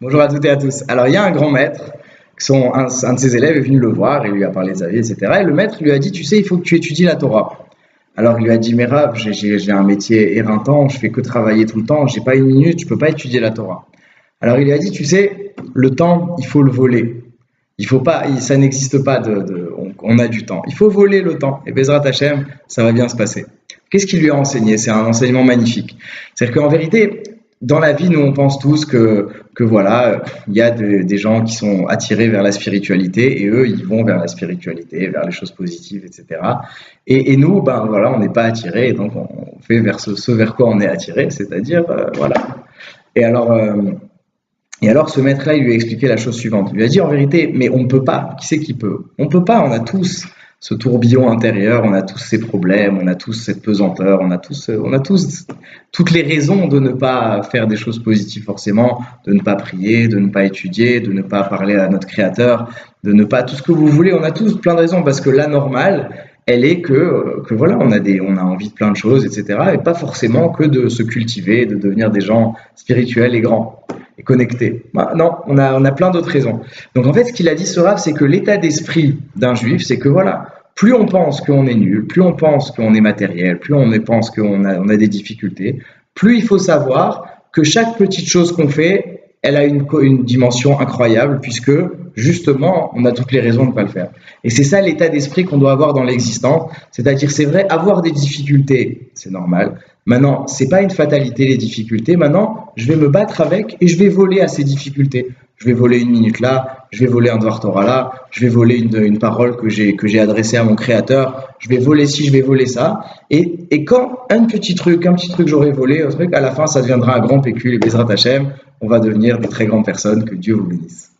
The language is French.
Bonjour à toutes et à tous. Alors, il y a un grand maître, un de ses élèves est venu le voir et lui a parlé de sa vie, etc. Et le maître lui a dit, tu sais, il faut que tu étudies la Torah. Alors, il lui a dit, mais Rav, j'ai un métier éreintant, je fais que travailler tout le temps, j'ai pas une minute, je peux pas étudier la Torah. Alors, il lui a dit, tu sais, le temps, il faut le voler. Il faut pas, ça n'existe pas on a du temps. Il faut voler le temps. Et Bezrat Hashem, ça va bien se passer. Qu'est-ce qu'il lui a enseigné? C'est un enseignement magnifique. C'est-à-dire qu'en vérité, dans la vie, nous, on pense tous que voilà, il y a des gens qui sont attirés vers la spiritualité et eux, ils vont vers la spiritualité, vers les choses positives, etc. Et nous, ben voilà, on n'est pas attirés, et donc on fait vers ce vers quoi on est attiré, c'est-à-dire, voilà. Et alors, euh, et alors, ce maître-là, il lui a expliqué la chose suivante. Il lui a dit en vérité, mais on ne peut pas. Qui c'est qui peut? On ne peut pas. On a tous ce tourbillon intérieur, on a tous ces problèmes, on a tous cette pesanteur, on a tous toutes les raisons de ne pas faire des choses positives forcément, de ne pas prier, de ne pas étudier, de ne pas parler à notre Créateur, de ne pas tout ce que vous voulez. On a tous plein de raisons parce que la normale, elle est que voilà, on a envie de plein de choses, etc. Et pas forcément que de se cultiver, de devenir des gens spirituels et grands et connectés. Bah, non, on a plein d'autres raisons. Donc en fait, ce qu'il a dit ce Rav, c'est que l'état d'esprit d'un juif, c'est que voilà, plus on pense qu'on est nul, plus on pense qu'on est matériel, plus on pense qu'on a des difficultés, plus il faut savoir que chaque petite chose qu'on fait, elle a une dimension incroyable puisque justement, on a toutes les raisons de ne pas le faire. Et c'est ça l'état d'esprit qu'on doit avoir dans l'existence, c'est-à-dire c'est vrai, avoir des difficultés, c'est normal. Maintenant, c'est pas une fatalité les difficultés. Maintenant, je vais me battre avec et je vais voler à ces difficultés. Je vais voler une minute là, je vais voler un Dvar Torah là, je vais voler une parole que j'ai adressée à mon créateur, je vais voler ci, je vais voler ça. Et quand un petit truc j'aurai volé, un truc, à la fin, ça deviendra un grand pécule et Bezrat Hashem, on va devenir des très grandes personnes, que Dieu vous bénisse.